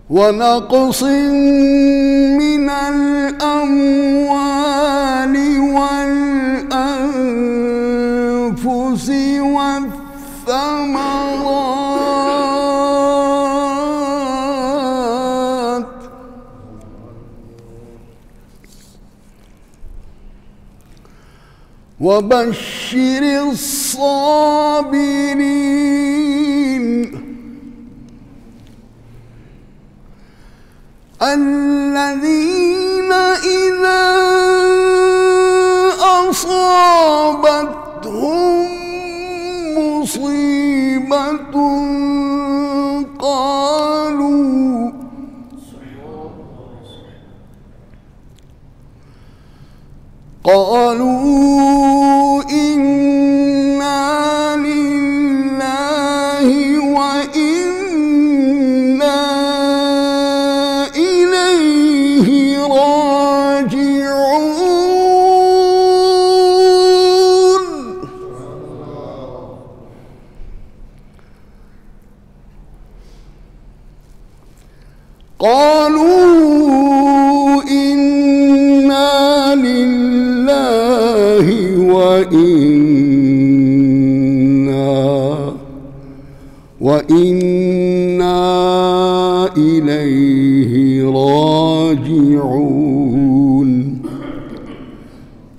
ونقص من الأموال والأنفس والثمرات وبشر الصابرين الذين إذا أصابتهم مصيبة قالوا إنا لله وإنا إليه راجعون. قالوا إنا لله وإنا إليه راجعون.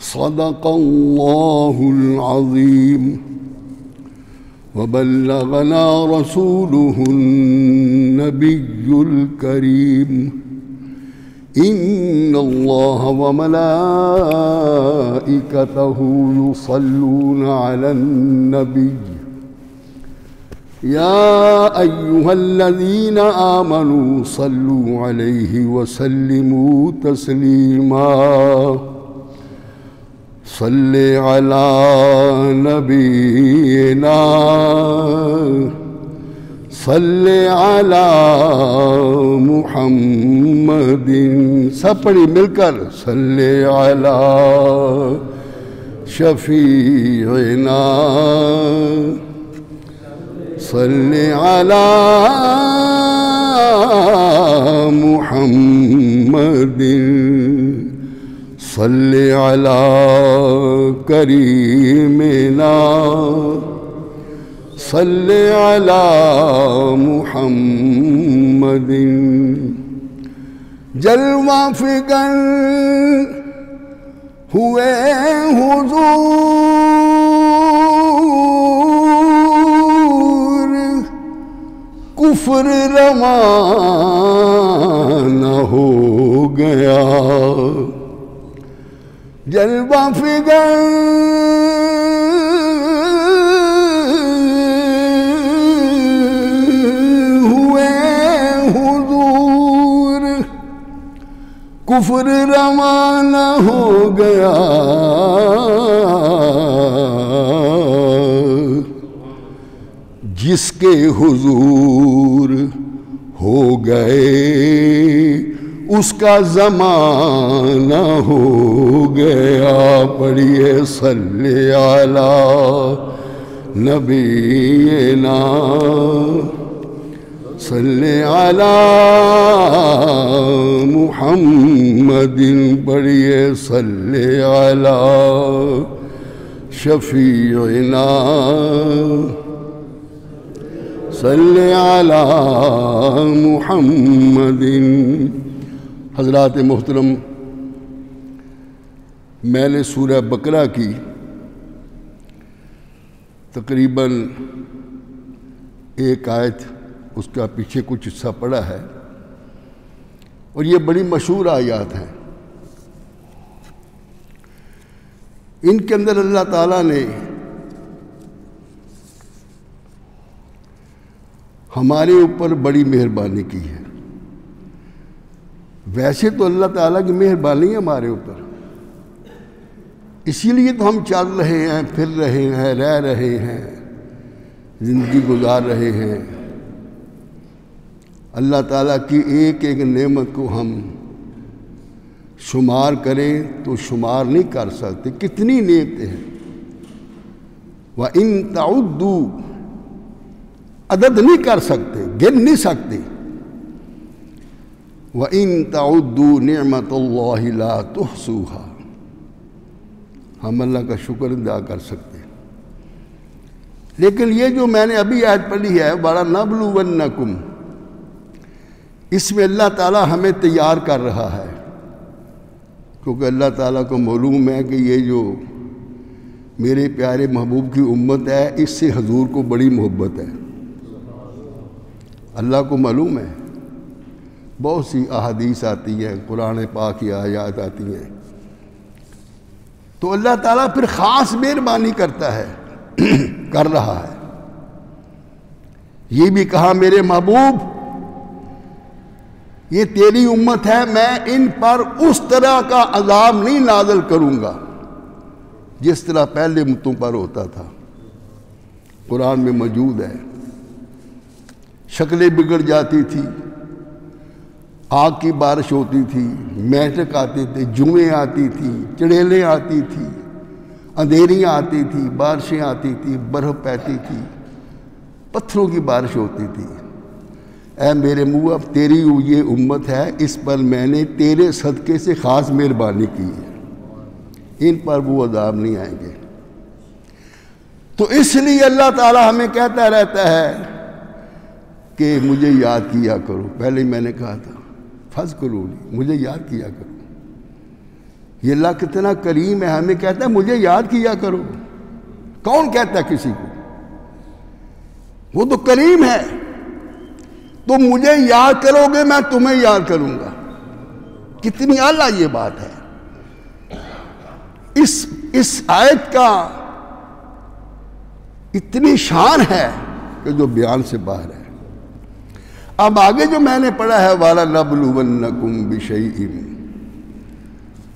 صدق الله العظيم وبلغنا رسوله النبي الكريم. إن الله وملائكته يصلون على النبي يا أيها الذين آمنوا صلوا عليه وسلموا تسليما. صل على نبينا صل على محمد. سب پڑھی مل کر. صل على شفیعنا صل على محمد صل على کریمنا صل على محمد. جلوہ فکر ہوئے حضور کفر روانہ ہو گیا. جلوہ فکر کفر روانہ ہو گیا. جس کے حضور ہو گئے اس کا زمانہ ہو گیا. پڑھیے صلی علی نبینا صلی علی محمد. پڑھیے صلی علی شفیعنا صلی علی محمد. حضرات محترم، میں نے سورہ بقرہ کی تقریباً ایک آیت اس کا پیچھے کچھ حصہ پڑھا ہے، اور یہ بڑی مشہور آیات ہیں. ان کے اندر اللہ تعالیٰ نے ہمارے اوپر بڑی مہربانی کی ہے. ویسے تو اللہ تعالیٰ کی مہربانی ہے ہمارے اوپر، اسی لیے تو ہم چل رہے ہیں، پھر رہے ہیں، رہ رہے ہیں، زندگی گزار رہے ہیں. اللہ تعالیٰ کی ایک ایک نعمت کو ہم شمار کریں تو شمار نہیں کر سکتے. کتنی نعمتیں ہیں. وَإِن تَعُدُّوا، عدد نہیں کر سکتے، گن نہیں سکتے. وَإِن تَعُدُّوا نِعْمَةَ اللَّهِ لَا تُحْصُوهَا، ہم اللہ کا شکر ادا کر سکتے ہیں، لیکن یہ جو میں نے ابھی آیت پڑھی ہے وَلَنَبْلُوَنَّكُمْ، اس میں اللہ تعالیٰ ہمیں تیار کر رہا ہے، کیونکہ اللہ تعالیٰ کو معلوم ہے کہ یہ جو میرے پیارے محبوب کی امت ہے اس سے حضور کو بڑی محبت ہے۔ اللہ کو معلوم ہے، بہت سی احادیث آتی ہیں، قرآن پاک کی آیات آتی ہیں، تو اللہ تعالیٰ پھر خاص مہربانی کرتا ہے، کر رہا ہے۔ یہ بھی کہا میرے محبوب یہ تیری امت ہے، میں ان پر اس طرح کا عذاب نہیں نازل کروں گا جس طرح پہلے امتوں پر ہوتا تھا۔ قرآن میں موجود ہے، شکلیں بگڑ جاتی تھی، آگ کی بارش ہوتی تھی، میٹک آتے تھے، جوئیں آتی تھی، چڑیلیں آتی تھی، اندھیریاں آتی تھی، بارشیں آتی تھی، برف پہتی تھی، پتھروں کی بارش ہوتی تھی۔ اے میرے محبوب تیری یہ امت ہے، اس پر میں نے تیرے صدقے سے خاص مہربانی کی ہے، ان پر وہ عذاب نہیں آئیں گے۔ تو اس لیے اللہ تعالیٰ ہمیں کہتا رہتا ہے کہ مجھے یاد کیا کرو، پہلے میں نے کہا تھا فَاذْكُرُونِی، مجھے یاد کیا کرو۔ یہ اللہ کتنا کریم ہے، ہمیں کہتا ہے مجھے یاد کیا کرو۔ کون کہتا ہے کسی کو؟ وہ تو کریم ہے۔ تم مجھے یاد کرو گے میں تمہیں یاد کروں گا۔ کتنی اعلیٰ یہ بات ہے۔ اس آیت کا اتنی شان ہے کہ جو بیان سے باہر ہے۔ اب آگے جو میں نے پڑھا ہے وَلَنَبْلُوَنَّكُمْ بِشَيْءٍ،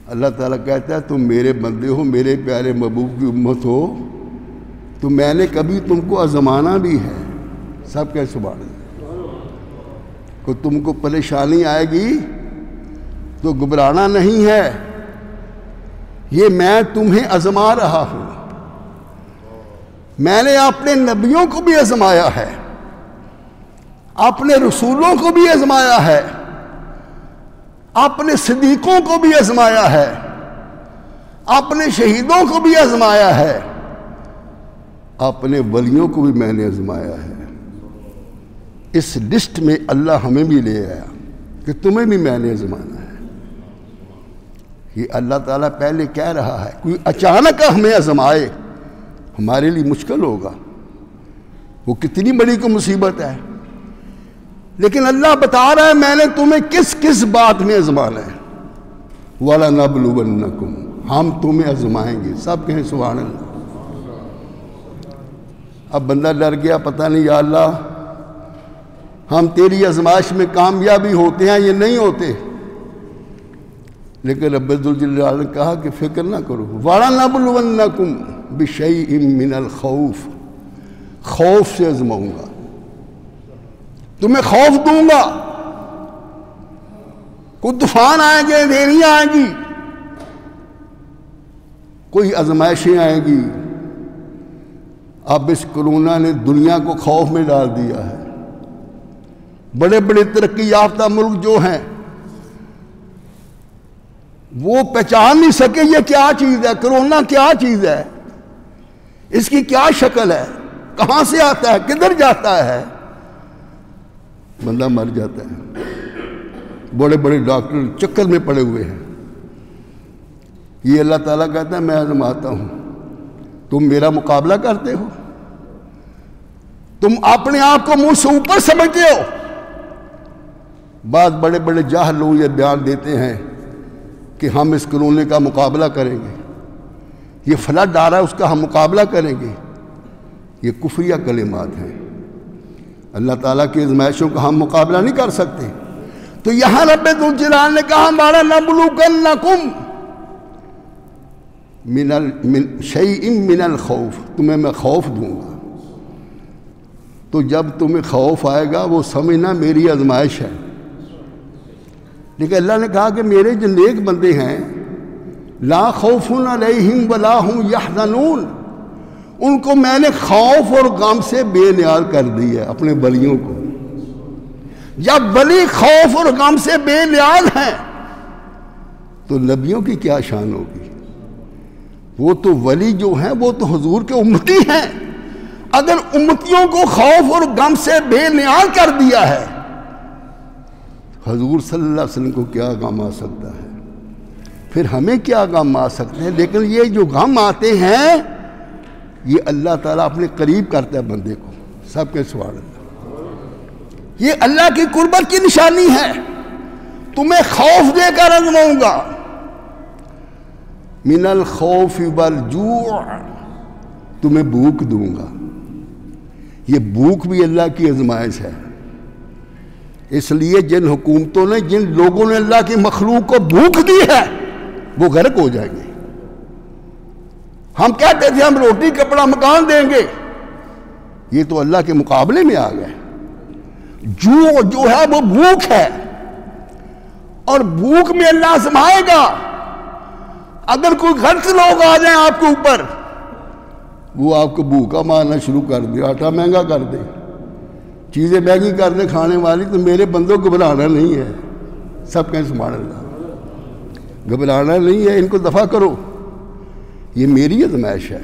اللہ تعالیٰ کہتا ہے تم میرے بندے ہو، میرے پیارے محبوب کی امت ہو، تو میں نے کبھی تم کو آزمانا بھی ہے۔ سب کہہ سبحان اللہ۔ کہ تم کو پریشانی آئے گی تو گھبرانا نہیں ہے، یہ میں تمہیں آزما رہا ہوں۔ میں نے اپنے نبیوں کو بھی آزمایا ہے، اپنے رسولوں کو بھی آزمایا ہے، اپنے صدیقوں کو بھی آزمایا ہے، اپنے شہیدوں کو بھی آزمایا ہے، اپنے ولیوں کو بھی میں نے آزمایا ہے۔ اس لسٹ میں اللہ ہمیں بھی لے آیا کہ تمہیں بھی میں نے آزمانا ہے۔ یہ اللہ تعالیٰ پہلے کہہ رہا ہے، کوئی اچانک ہمیں آزمائے ہمارے لیے مشکل ہوگا، وہ کتنی بڑی کو مصیبت ہے، لیکن اللہ بتا رہا ہے میں نے تمہیں کس کس بات میں آزمانا ہے۔ وَلَنَبْلُوَنَّكُمْ، ہم تمہیں آزمائیں گے۔ سب کہیں سبحان اللہ۔ اب بندہ ڈر گیا، پتہ نہیں یا اللہ ہم تیری آزمائش میں کامیابی ہوتے ہیں یا نہیں ہوتے، لیکن رب ذوالجلال نے کہا کہ فکر نہ کرو، وَلَنَبْلُوَنَّكُمْ بِشَيْءٍ مِّنَ الْخَوْفِ، خوف سے آزماؤں گا، تمہیں خوف دوں گا، کوئی طوفان آئیں گے، اندھیریاں آئیں گی، کوئی آزمائشیں آئیں گی۔ اب اس کرونا نے دنیا کو خوف میں ڈال دیا ہے۔ بڑے بڑے ترقی یافتہ ملک جو ہیں وہ پہچان نہیں سکے یہ کیا چیز ہے، کرونا کیا چیز ہے، اس کی کیا شکل ہے، کہاں سے آتا ہے، کدھر جاتا ہے۔ بندہ مر جاتا ہے۔ بڑے بڑے ڈاکٹر چکر میں پڑے ہوئے ہیں۔ یہ اللہ تعالیٰ کہتا ہے میں آزماتا ہوں، تم میرا مقابلہ کرتے ہو، تم اپنے آپ کو منہ سے اوپر سمجھتے ہو۔ بعض بڑے بڑے جاہل لوگ یہ بیان دیتے ہیں کہ ہم اس کرونے کا مقابلہ کریں گے، یہ فلڈ آ رہا ہے اس کا ہم مقابلہ کریں گے۔ یہ کفریہ کلمات ہیں۔ اللہ تعالیٰ کی آزمائشوں کا ہم مقابلہ نہیں کر سکتے۔ تو یہاں رب ذوالجلال نے کہا وَلَنَبْلُوَنَّكُمْ من شیء من الخوف، تمہیں میں خوف دوں گا۔ تو جب تمہیں خوف آئے گا وہ سمجھنا میری آزمائش ہے۔ لیکن اللہ نے کہا کہ میرے جو نیک بندے ہیں لا خوف علیہم ولا ہم یحزنون، ان کو میں نے خوف اور غم سے بے نیاز کر دی ہے، اپنے ولیوں کو۔ جب ولی خوف اور غم سے بے نیاز ہیں تو نبیوں کی کیا شان ہوگی؟ وہ تو ولی جو ہیں وہ تو حضور کے امتی ہیں. اگر امتیوں کو خوف اور غم سے بے نیاز کر دیا ہے، حضور صلی اللہ علیہ وسلم کو کیا غم آ سکتا ہے؟ پھر ہمیں کیا غم آ سکتے ہیں؟ لیکن یہ جو غم آتے ہیں یہ اللہ تعالیٰ اپنے قریب کرتا ہے بندے کو. سب کے سبحان اللہ. یہ اللہ کی قربت کی نشانی ہے. تمہیں خوف دے کر آزماؤں گا. من الخوف والجوع، تمہیں بھوک دوں گا. یہ بھوک بھی اللہ کی آزمائش ہے. اس لیے جن حکومتوں نے، جن لوگوں نے اللہ کی مخلوق کو بھوک دی ہے وہ غرق ہو جائیں گے. ہم کہتے تھے ہم روٹی کپڑا مکان دیں گے، یہ تو اللہ کے مقابلے میں آ گئے. جو ہے وہ بھوک ہے، اور بھوک میں اللہ آزمائے گا. اگر کوئی غلط لوگ آ جائیں آپ کے اوپر، وہ آپ کو بھوکا مارنا شروع کر دے، آٹا مہنگا کر دے، چیزیں مہنگی کر دیں کھانے والی، تو میرے بندوں کو گھبرانا نہیں ہے. سب کہیں سبحان اللہ. گھبرانا نہیں ہے، ان کو دفع کرو. یہ میری آزمائش ہے.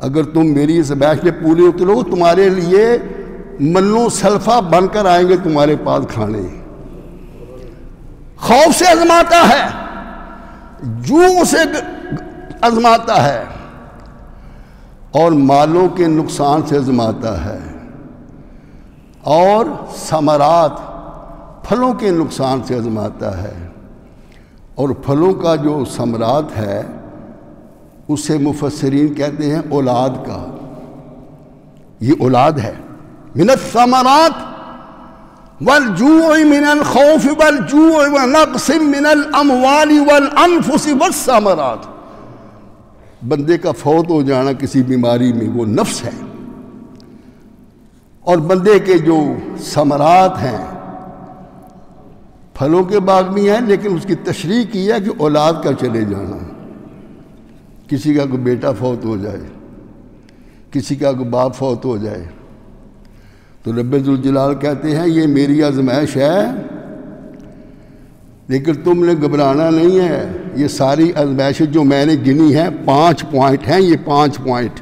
اگر تم میری آزمائش میں پورے اترو، تمہارے لیے منو سلفا بن کر آئیں گے تمہارے پاس کھانے. خوف سے آزماتا ہے، جوع سے آزماتا ہے، اور مالوں کے نقصان سے آزماتا ہے، اور ثمرات پھلوں کے نقصان سے آزماتا ہے. اور پھلوں کا جو ثمرات ہے اسے مفسرین کہتے ہیں اولاد کا. یہ اولاد ہے. من الثمرات والجوع من الخوف والجوع ونقص من الاموال والانفس والثمرات. بندے کا فوت ہو جانا کسی بیماری میں وہ نفس ہے، اور بندے کے جو ثمرات ہیں پھلوں کے باغ بھی ہیں، لیکن اس کی تشریح کی ہے کہ اولاد کا چلے جانا. کسی کا کوئی بیٹا فوت ہو جائے، کسی کا کوئی باپ فوت ہو جائے، تو رب ذوالجلال کہتے ہیں یہ میری آزمائش ہے، لیکن تم نے گھبرانا نہیں ہے. یہ ساری آزمائشیں جو میں نے گنی ہیں 5 پوائنٹ ہیں، یہ 5 پوائنٹ.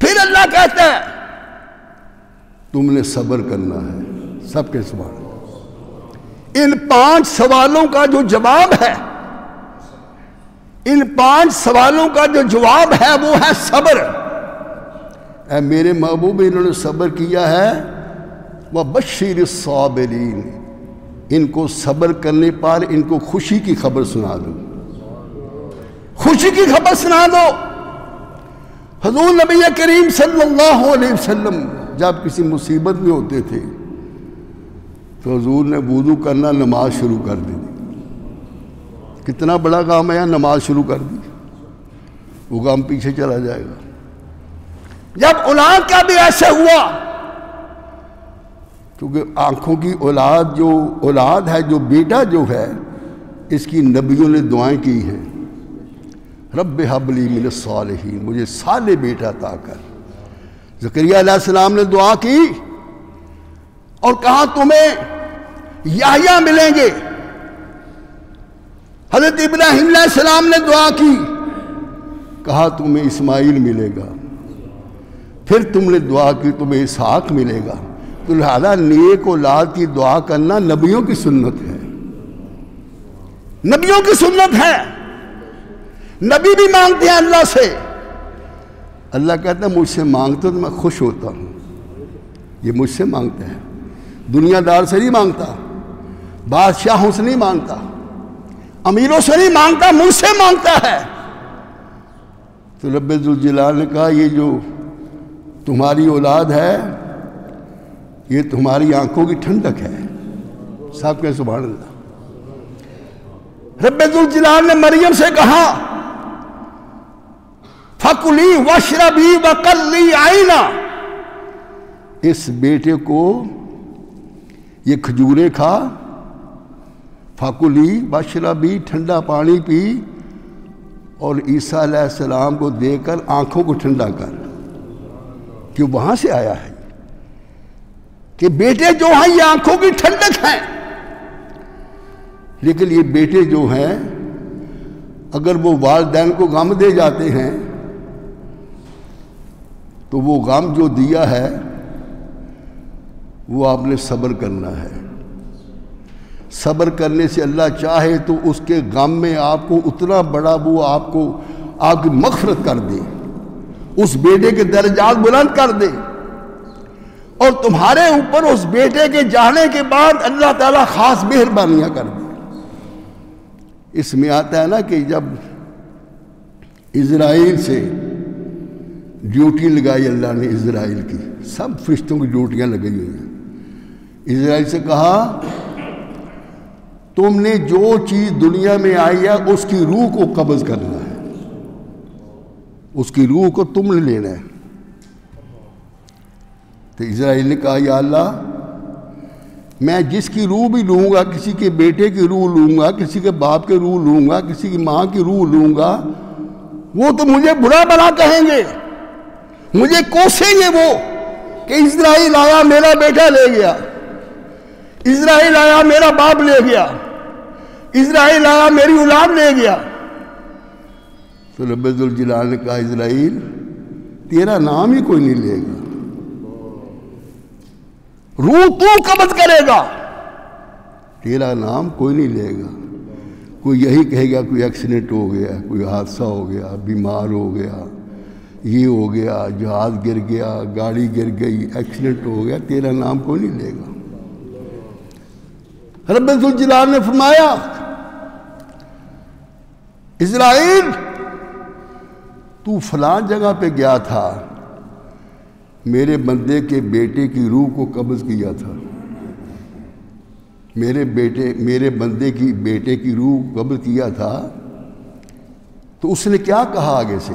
پھر اللہ کہتا ہے تم نے صبر کرنا ہے. سب کے سوال، ان 5 سوالوں کا جو جواب ہے، ان 5 سوالوں کا جو جواب ہے وہ ہے صبر. اے میرے محبوب، انہوں نے صبر کیا ہے. وَبَشِّرِ الصَّابِرِينَ، ان کو صبر کرنے پر ان کو خوشی کی خبر سنا دو. خوشی کی خبر سنا دو. حضور نبی کریم صلی اللہ علیہ وسلم جب کسی مصیبت میں ہوتے تھے تو حضور نے وضو کرنا، نماز شروع کر دی. کتنا بڑا کام ہے، نماز شروع کر دی، وہ کام پیچھے چلا جائے گا. جب اولاد کا بھی ایسا ہوا، کیونکہ آنکھوں کی اولاد جو اولاد ہے، جو بیٹا جو ہے، اس کی نبیوں نے دعائیں کی ہیں. رب ہب لی من الصالحین، مجھے صالح بیٹا عطا کر. زکریا علیہ السلام نے دعا کی اور کہا تمہیں یحییٰ ملیں گے. حضرت ابراہیم علیہ السلام نے دعا کی، کہا تمہیں اسماعیل ملے گا. پھر تم نے دعا کی تمہیں اسحاق ملے گا. تو لہذا نیک اولاد کی دعا کرنا نبیوں کی سنت ہے. نبیوں کی سنت ہے. نبی بھی مانگتے ہیں اللہ سے. اللہ کہتا ہے مجھ سے مانگتے تو میں خوش ہوتا ہوں. یہ مجھ سے مانگتے ہیں، دنیا دار سے نہیں مانگتا، بادشاہوں سے نہیں مانگتا، امیروں سے نہیں مانگتا، مجھ سے مانگتا ہے. تو رب ذوالجلال نے کہا یہ جو تمہاری اولاد ہے یہ تمہاری آنکھوں کی ٹھنڈک ہے. صاحب کہ سبحان اللہ. رب ذوالجلال نے مریم سے کہا فَكُلِي وَاشْرَبِي وَقَرِّي عَيْنًا، اس بیٹے کو یہ کھجوریں کھا، فَكُلِي وَاشْرَبِي ٹھنڈا پانی پی، اور عیسیٰ علیہ السلام کو دے کر آنکھوں کو ٹھنڈا کر، کہ وہاں سے آیا ہے. کہ بیٹے جو ہیں یہ آنکھوں کی ٹھنڈک ہیں، لیکن یہ بیٹے جو ہیں اگر وہ والدین کو غم دے جاتے ہیں تو وہ غم جو دیا ہے وہ آپ نے صبر کرنا ہے. صبر کرنے سے اللہ چاہے تو اس کے غم میں آپ کو اتنا بڑا وہ آپ کی مغفرت کر دے، اس بیٹے کے درجات بلند کر دے، اور تمہارے اوپر اس بیٹے کے جانے کے بعد اللہ تعالیٰ خاص مہربانیاں کر دے. اس میں آتا ہے نا کہ جب اسرائیل سے ڈیوٹی لگائی اللہ نے، اسرائیل کی سب فرشتوں کی ڈیوٹیاں لگی ہوئی ہیں، اسرائیل سے کہا تم نے جو چیز دنیا میں آئی ہے اس کی روح کو قبض کرنا ہے، اس کی روح کو تم نے لینا ہے. تو اسرائیل نے کہا یا اللہ میں جس کی روح بھی لوں گا، کسی کے بیٹے کی روح لوں گا، کسی کے باپ کی روح لوں گا، کسی کی ماں کی روح لوں گا، وہ تو مجھے برا بھلا کہیں گے، مجھے کوسیں گے وہ کہ اسرائیل آیا میرا بیٹا لے گیا، اسرائیل آیا میرا باپ لے گیا، اسرائیل آیا میری اولاد لے گیا. تو رب ذوالجلال نے کہا اسرائیل تیرا نام ہی کوئی نہیں لے گا، روح تو قبض کرے گا، تیرا نام کوئی نہیں لے گا. کوئی یہی کہے گا کوئی ایکسیڈنٹ ہو گیا، کوئی حادثہ ہو گیا، بیمار ہو گیا، یہ ہو گیا، جہاز گر گیا، گاڑی گر گئی، ایکسیڈنٹ ہو گیا، تیرا نام کوئی نہیں لے گا. رب ذوالجلال نے فرمایا اسرائیل تو فلاں جگہ پہ گیا تھا، میرے بندے کے بیٹے کی روح کو قبض کیا تھا، میرے بندے کی بیٹے کی روح قبض کیا تھا، تو اس نے کیا کہا آگے سے؟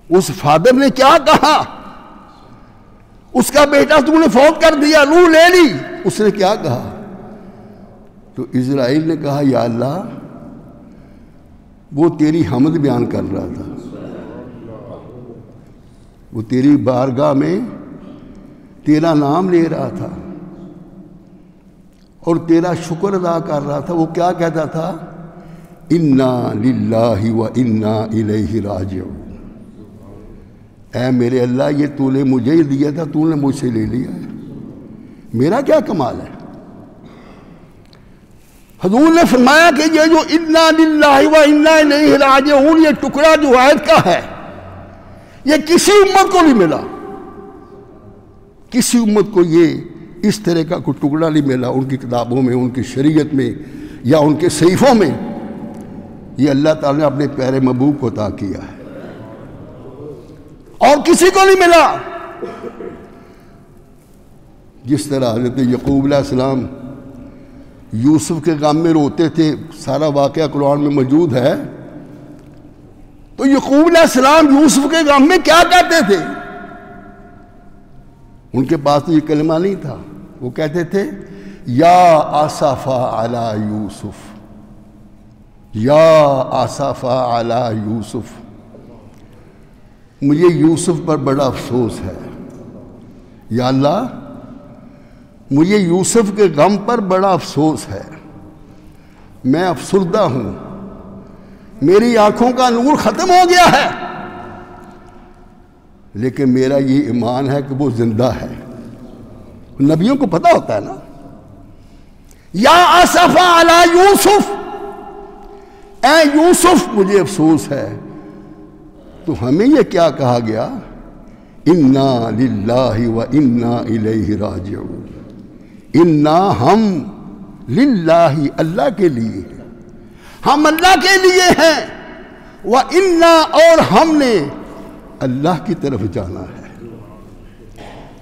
اس فادر نے کیا کہا؟ اس کا بیٹا تم نے فوت کر دیا، روح لے لی، اس نے کیا کہا؟ تو اسرائیل نے کہا یا اللہ وہ تیری حمد بیان کر رہا تھا، وہ تیری بارگاہ میں تیرا نام لے رہا تھا اور تیرا شکر ادا کر رہا تھا. وہ کیا کہتا تھا؟ انا للہ و انا الیہ راجعون. اے میرے اللہ یہ تو نے مجھے ہی دیا تھا، تو نے مجھ سے لے لیا ہے، میرا کیا کمال ہے؟ حضور نے فرمایا کہ یہ جو انا للہ و انا الیہ راجعون یہ ٹکڑا جو آیت کا ہے یہ کسی امت کو نہیں ملا، کسی امت کو یہ اس طرح کا کوئی ٹکڑا نہیں ملا ان کی کتابوں میں، ان کی شریعت میں یا ان کے صحیفوں میں. یہ اللہ تعالیٰ نے اپنے پیارے محبوب کو عطا کیا ہے اور کسی کو نہیں ملا. جس طرح حضرت یعقوب علیہ السلام یوسف کے غم میں روتے تھے، سارا واقعہ قرآن میں موجود ہے. تو یعقوب علیہ السلام یوسف کے غم میں کیا کہتے تھے؟ ان کے پاس تو یہ کلمہ نہیں تھا، وہ کہتے تھے یا آصفا علی یوسف، یا آصفا علی یوسف، مجھے یوسف پر بڑا افسوس ہے، یا اللہ مجھے یوسف کے غم پر بڑا افسوس ہے، میں افسردہ ہوں، میری آنکھوں کا نور ختم ہو گیا ہے، لیکن میرا یہ ایمان ہے کہ وہ زندہ ہے. نبیوں کو پتہ ہوتا ہے نا. یا آصفا علی یوسف، اے یوسف مجھے افسوس ہے. تو ہمیں یہ کیا کہا گیا؟ انا للہ و انا الیہ راجعون. انا ہم للہ اللہ کے لیے، ہم اللہ کے لیے ہیں، وَإِنَّا اور ہم نے اللہ کی طرف جانا ہے.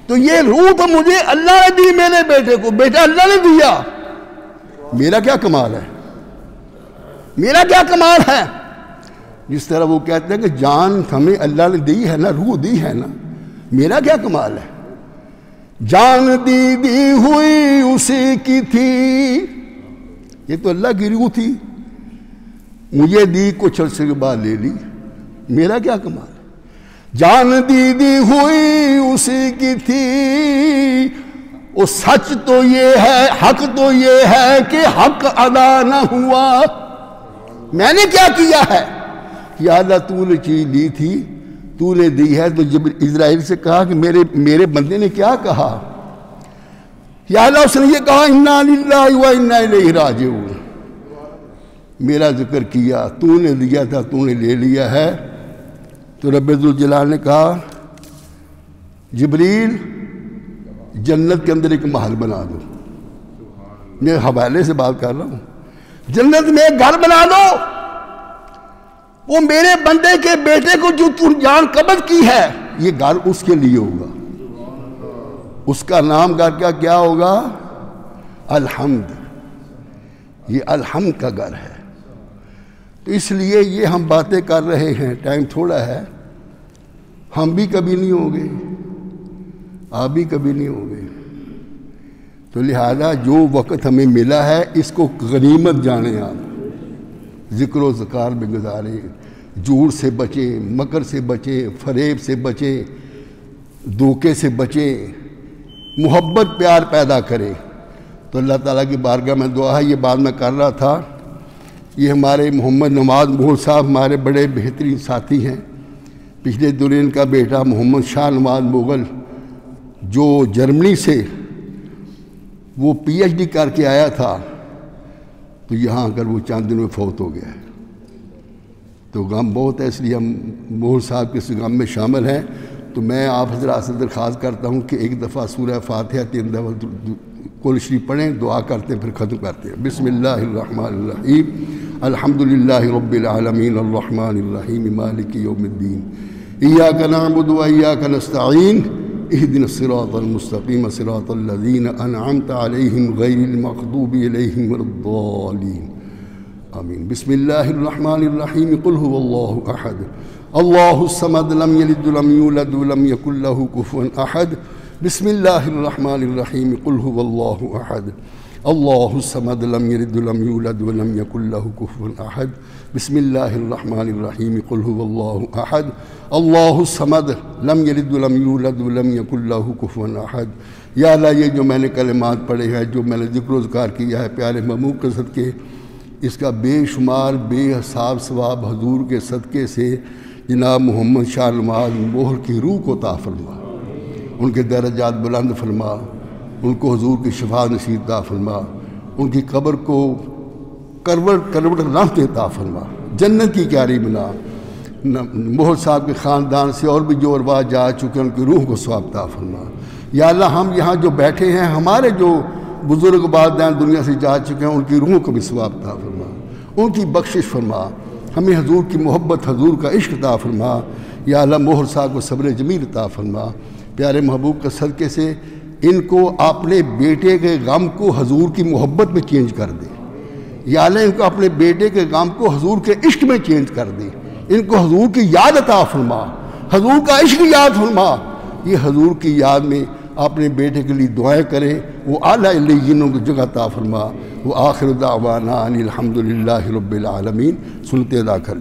تو یہ روح تو مجھے اللہ نے دی، میرے بیٹے کو بیٹا اللہ نے دیا، میرا کیا کمال ہے؟ میرا کیا کمال ہے؟ جس طرح وہ کہتے ہیں کہ جان ہمیں اللہ نے دی ہے نا، روح دی ہے نا، میرا کیا کمال ہے؟ جان دی ہوئی اسی کی تھی، یہ تو اللہ کی روح تھی، مجھے دی کچھ عرصے کے بعد لے لی، میرا کیا کمال ہے؟ جان دی ہوئی اسی کی تھی، وہ سچ تو یہ ہے، حق تو یہ ہے کہ حق ادا نہ ہوا۔ میں نے کیا کیا ہے؟ یا اللہ تو نے چیز لی تھی، تو نے دی ہے۔ تو جب اسرائیل سے کہا کہ میرے بندے نے کیا کہا؟ یا اللہ اس نے یہ کہا انا للہ و انا الیہ راجعون۔ میرا ذکر کیا، تو نے دیا تھا، تو نے لے لیا ہے۔ تو رب ذوالجلال نے کہا جبریل جنت کے اندر ایک محل بنا دو۔ میں حوالے سے بات کر رہا ہوں، جنت میں ایک گھر بنا دو، وہ میرے بندے کے بیٹے کو جو تو جان قبض کی ہے یہ گھر اس کے لیے ہوگا۔ اس کا نام گھر کیا ہوگا؟ الحمد۔ یہ الحمد کا گھر ہے۔ تو اس لیے یہ ہم باتیں کر رہے ہیں، ٹائم تھوڑا ہے، ہم بھی کبھی نہیں ہوں گے، آپ بھی کبھی نہیں ہوں گے۔ تو لہذا جو وقت ہمیں ملا ہے اس کو غنیمت جانیں، آپ ذکر و ذکار میں گزاریں، جھوٹ سے بچیں، مکر سے بچیں، فریب سے بچیں، دھوکے سے بچیں، محبت پیار پیدا کریں۔ تو اللہ تعالیٰ کی بارگاہ میں دعا ہے، یہ بات میں کر رہا تھا، یہ ہمارے محمد نواز مغل صاحب ہمارے بڑے بہترین ساتھی ہیں۔ پچھلے دن ان کا بیٹا محمد شاہ نواز مغل جو جرمنی سے وہ پی ایچ ڈی کر کے آیا تھا، تو یہاں اگر وہ چند دنوں میں فوت ہو گیا ہے۔ تو غم بہت ہے، اس لیے ہم مغل صاحب کے اس غم میں شامل ہیں۔ تو میں آپ حضرات سے درخواست کرتا ہوں کہ ایک دفعہ سورہ فاتحہ 3 دفعہ کل شریف پڑھیں، دعا کرتے ہیں، پھر ختم کرتے ہیں۔ بسم اللہ الرحمن الرحیم، الحمدللہ رب العالمین الرحمن الرحیم مالک یوم الدین، ایاک نعبد و ایاک نستعین، اہدنا الصراط المستقیم صراط الذین انعمت علیہم غیر المغضوب علیہم ولا الضالین، آمین۔ بسم اللہ الرحمن الرحیم، قل هو اللہ احد اللہ الصمد لم یلد ولم یولد ولم یکن له کفوا احد۔ بسم اللہ الرحمن الرحیم، قل هو اللہ احد اللہ الصمد لم یلد ولم یولد ولم یکن له کفوا احد۔ بسم اللہ الرحمن الرحیم، قل هو اللہ احد اللہ الصمد لم یلد ولم یولد ولم یکن له کفوا احد۔ یا اللہ یہ جو میں نے کلمات پڑھے ہیں، جو میں نے ذکر و اذکار کیا ہے پیارے محبوب کے صدقے، اس کا بے شمار بے حساب ثواب حضور کے صدقے سے جناب محمد شاہ نواز مغل کی روح کو عطا فرما، ان کے درجات بلند فرما، ان کو حضور کی شفاعت نصیب عطا فرما، ان کی قبر کو کروٹ رحمت عطا فرما، جنت کی کیاری بنا۔ مغل صاحب کے خاندان سے اور بھی جو ارواح جا چکے ان کی روح کو ثواب عطا فرما۔ یا اللہ ہم یہاں جو بیٹھے ہیں، ہمارے جو بزرگ والدین دنیا سے جا چکے ہیں، ان کی روحوں کو بھی ثواب عطا فرما، ان کی بخشش فرما، ہمیں حضور کی محبت، حضور کا عشق عطا فرما۔ یا اللہ مغل صاحب کو صبر جمیل عطا فرما، پیارے محبوب کے صدقے سے ان کو اپنے بیٹے کے غم کو حضور کی محبت میں چینج کر دے۔ یا اللہ ان کو اپنے بیٹے کے غم کو حضور کے عشق میں چینج کر دے، ان کو حضور کی یاد عطا فرما، حضور کا عشق یاد فرما۔ یہ حضور کی یاد میں اپنے بیٹے کے لیے دعائیں کریں، وہ اعلیٰ علیینوں کی جگہ عطا فرما۔ وہ آخر دعوانا ان الحمدللہ رب العالمین، سنتے ادا کر